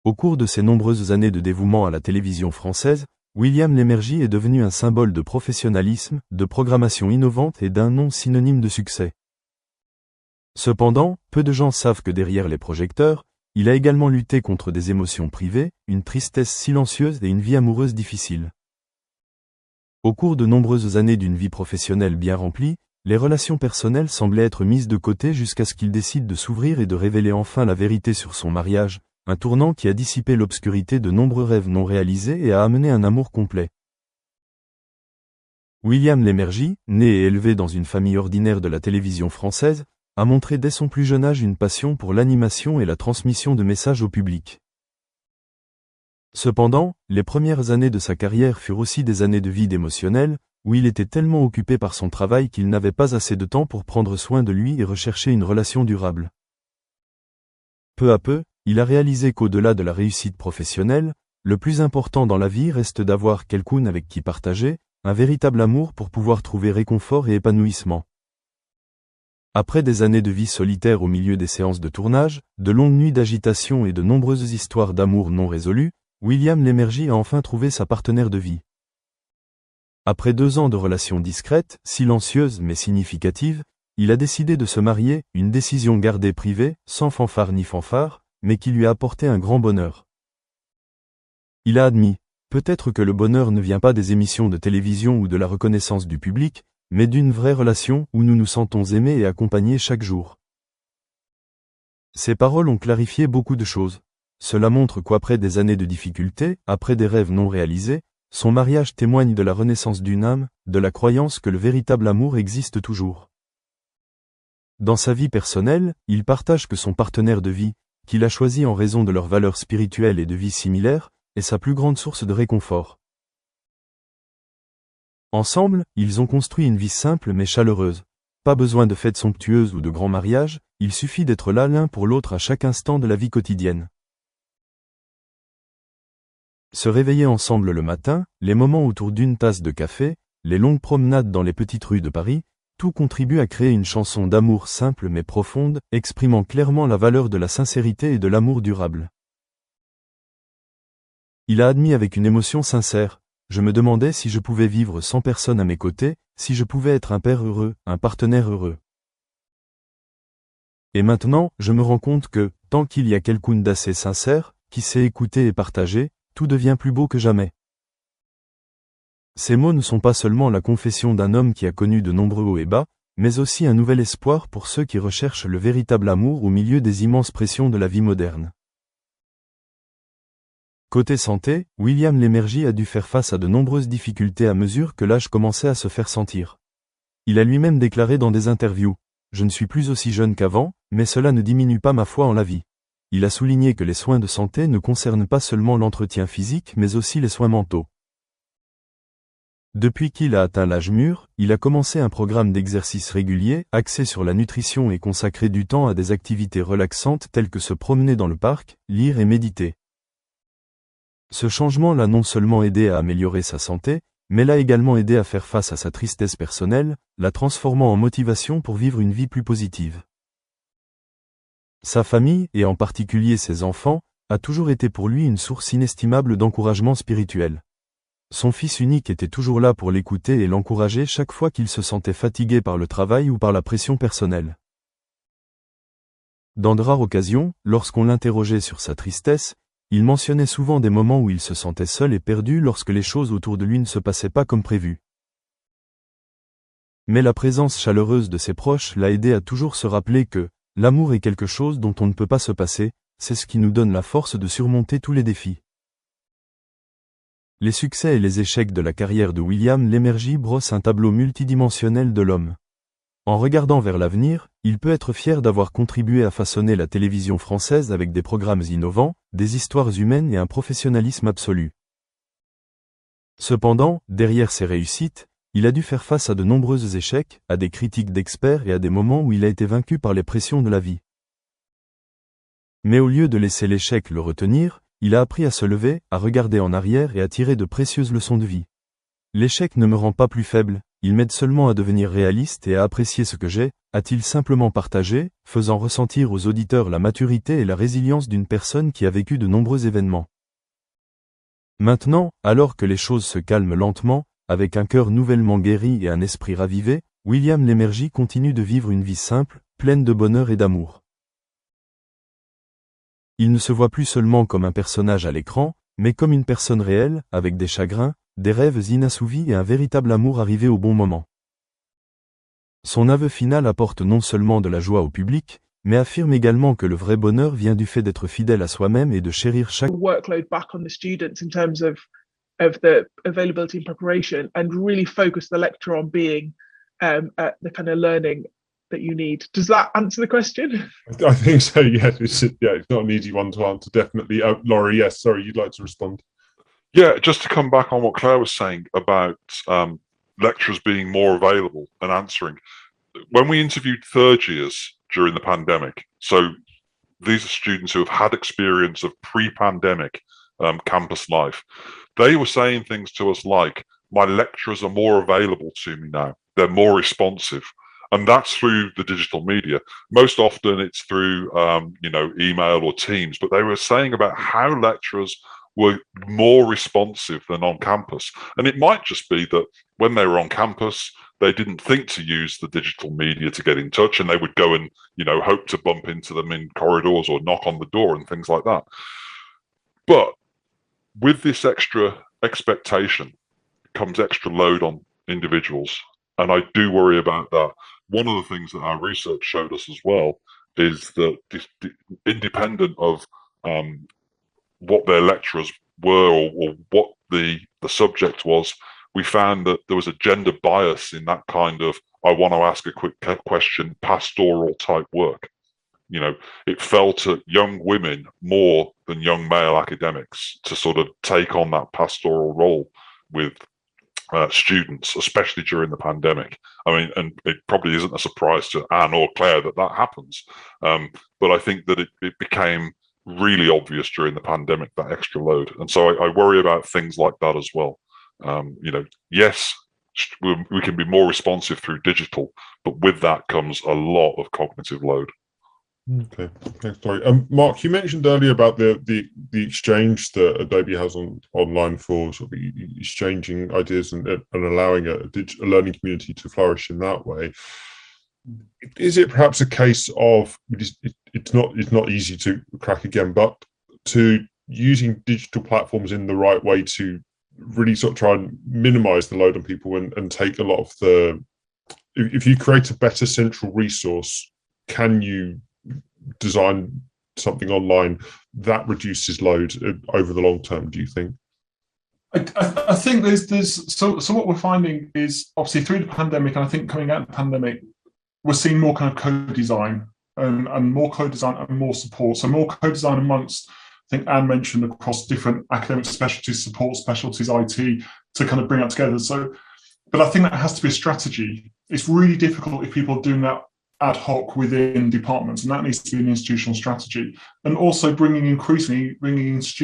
Au cours de ses nombreuses années de dévouement à la télévision française, William Lémergie est devenu un symbole de professionnalisme, de programmation innovante et d'un nom synonyme de succès. Cependant, peu de gens savent que derrière les projecteurs, il a également lutté contre des émotions privées, une tristesse silencieuse et une vie amoureuse difficile. Au cours de nombreuses années d'une vie professionnelle bien remplie, les relations personnelles semblaient être mises de côté jusqu'à ce qu'il décide de s'ouvrir et de révéler enfin la vérité sur son mariage, un tournant qui a dissipé l'obscurité de nombreux rêves non réalisés et a amené un amour complet. William Lémergie, né et élevé dans une famille ordinaire de la télévision française, a montré dès son plus jeune âge une passion pour l'animation et la transmission de messages au public. Cependant, les premières années de sa carrière furent aussi des années de vide émotionnel, où il était tellement occupé par son travail qu'il n'avait pas assez de temps pour prendre soin de lui et rechercher une relation durable. Peu à peu, il a réalisé qu'au-delà de la réussite professionnelle, le plus important dans la vie reste d'avoir quelqu'un avec qui partager, un véritable amour pour pouvoir trouver réconfort et épanouissement. Après des années de vie solitaire au milieu des séances de tournage, de longues nuits d'agitation et de nombreuses histoires d'amour non résolues, William Lémergie a enfin trouvé sa partenaire de vie. Après 2 ans de relations discrètes, silencieuses mais significatives, il a décidé de se marier, une décision gardée privée, sans fanfare ni fanfare, mais qui lui a apporté un grand bonheur. Il a admis, peut-être que le bonheur ne vient pas des émissions de télévision ou de la reconnaissance du public, mais d'une vraie relation où nous nous sentons aimés et accompagnés chaque jour. Ces paroles ont clarifié beaucoup de choses. Cela montre qu'après des années de difficultés, après des rêves non réalisés, son mariage témoigne de la renaissance d'une âme, de la croyance que le véritable amour existe toujours. Dans sa vie personnelle, il partage que son partenaire de vie, qu'il a choisi en raison de leurs valeurs spirituelles et de vie similaires, est sa plus grande source de réconfort. Ensemble, ils ont construit une vie simple mais chaleureuse. Pas besoin de fêtes somptueuses ou de grands mariages, il suffit d'être là l'un pour l'autre à chaque instant de la vie quotidienne. Se réveiller ensemble le matin, les moments autour d'une tasse de café, les longues promenades dans les petites rues de Paris, tout contribue à créer une chanson d'amour simple mais profonde, exprimant clairement la valeur de la sincérité et de l'amour durable. Il a admis avec une émotion sincère, « Je me demandais si je pouvais vivre sans personne à mes côtés, si je pouvais être un père heureux, un partenaire heureux. Et maintenant, je me rends compte que, tant qu'il y a quelqu'un d'assez sincère, qui sait écouter et partager, tout devient plus beau que jamais. » Ces mots ne sont pas seulement la confession d'un homme qui a connu de nombreux hauts et bas, mais aussi un nouvel espoir pour ceux qui recherchent le véritable amour au milieu des immenses pressions de la vie moderne. Côté santé, William Lémergie a dû faire face à de nombreuses difficultés à mesure que l'âge commençait à se faire sentir. Il a lui-même déclaré dans des interviews, « Je ne suis plus aussi jeune qu'avant, mais cela ne diminue pas ma foi en la vie. » Il a souligné que les soins de santé ne concernent pas seulement l'entretien physique mais aussi les soins mentaux. Depuis qu'il a atteint l'âge mûr, il a commencé un programme d'exercice régulier, axé sur la nutrition et consacré du temps à des activités relaxantes telles que se promener dans le parc, lire et méditer. Ce changement l'a non seulement aidé à améliorer sa santé, mais l'a également aidé à faire face à sa tristesse personnelle, la transformant en motivation pour vivre une vie plus positive. Sa famille, et en particulier ses enfants, a toujours été pour lui une source inestimable d'encouragement spirituel. Son fils unique était toujours là pour l'écouter et l'encourager chaque fois qu'il se sentait fatigué par le travail ou par la pression personnelle. Dans de rares occasions, lorsqu'on l'interrogeait sur sa tristesse, il mentionnait souvent des moments où il se sentait seul et perdu lorsque les choses autour de lui ne se passaient pas comme prévu. Mais la présence chaleureuse de ses proches l'a aidé à toujours se rappeler que l'amour est quelque chose dont on ne peut pas se passer, c'est ce qui nous donne la force de surmonter tous les défis. Les succès et les échecs de la carrière de William Lémergie brossent un tableau multidimensionnel de l'homme. En regardant vers l'avenir, il peut être fier d'avoir contribué à façonner la télévision française avec des programmes innovants, des histoires humaines et un professionnalisme absolu. Cependant, derrière ces réussites, il a dû faire face à de nombreux échecs, à des critiques d'experts et à des moments où il a été vaincu par les pressions de la vie. Mais au lieu de laisser l'échec le retenir, il a appris à se lever, à regarder en arrière et à tirer de précieuses leçons de vie. L'échec ne me rend pas plus faible, il m'aide seulement à devenir réaliste et à apprécier ce que j'ai, a-t-il simplement partagé, faisant ressentir aux auditeurs la maturité et la résilience d'une personne qui a vécu de nombreux événements. Maintenant, alors que les choses se calment lentement, avec un cœur nouvellement guéri et un esprit ravivé, William Lémergie continue de vivre une vie simple, pleine de bonheur et d'amour. Il ne se voit plus seulement comme un personnage à l'écran, mais comme une personne réelle, avec des chagrins, des rêves inassouvis et un véritable amour arrivé au bon moment. Son aveu final apporte non seulement de la joie au public, mais affirme également que le vrai bonheur vient du fait d'être fidèle à soi-même et de chérir chaque workload back on the students in terms of the availability and preparation, and really focus the lecture on being at the kind of learning that you need. Does that answer the question? I think so. Yeah, it's not an easy one to answer. Definitely, Laurie. Yes, sorry, you'd like to respond. Yeah, just to come back on what Claire was saying about lecturers being more available and answering. When we interviewed third years during the pandemic, so these are students who have had experience of pre-pandemic campus life, they were saying things to us like, my lecturers are more available to me now. They're more responsive. And that's through the digital media. Most often it's through, email or Teams, but they were saying about how lecturers were more responsive than on campus. And it might just be that when they were on campus, they didn't think to use the digital media to get in touch, and they would go and, hope to bump into them in corridors or knock on the door and things like that. But with this extra expectation comes extra load on individuals. And I do worry about that. One of the things that our research showed us as well is that independent of what their lecturers were or what the subject was, we found that there was a gender bias in that kind of, I want to ask a quick question, pastoral type work. It fell to young women more than young male academics to sort of take on that pastoral role with students, especially during the pandemic. I mean, and it probably isn't a surprise to Anne or Claire that happens. But I think that it became really obvious during the pandemic, that extra load. And so I worry about things like that as well. Yes, we can be more responsive through digital, but with that comes a lot of cognitive load. Okay, thanks, Laurie. Mark, you mentioned earlier about the exchange that Adobe has online for sort of exchanging ideas and allowing a learning community to flourish in that way. Is it perhaps a case of it's not easy to crack again, but to using digital platforms in the right way to really sort of try and minimize the load on people and take a lot of the, if you create a better central resource, can you design something online that reduces load over the long term, do you think? I think there's so what we're finding is obviously through the pandemic, and I think coming out of the pandemic, we're seeing more kind of co-design and more co-design and more support. So more co-design amongst, I think Anne mentioned, across different academic specialties, support specialties, IT, to kind of bring that together. So, but I think that has to be a strategy. It's really difficult if people are doing that ad hoc within departments, and that needs to be an institutional strategy. And also bringing in students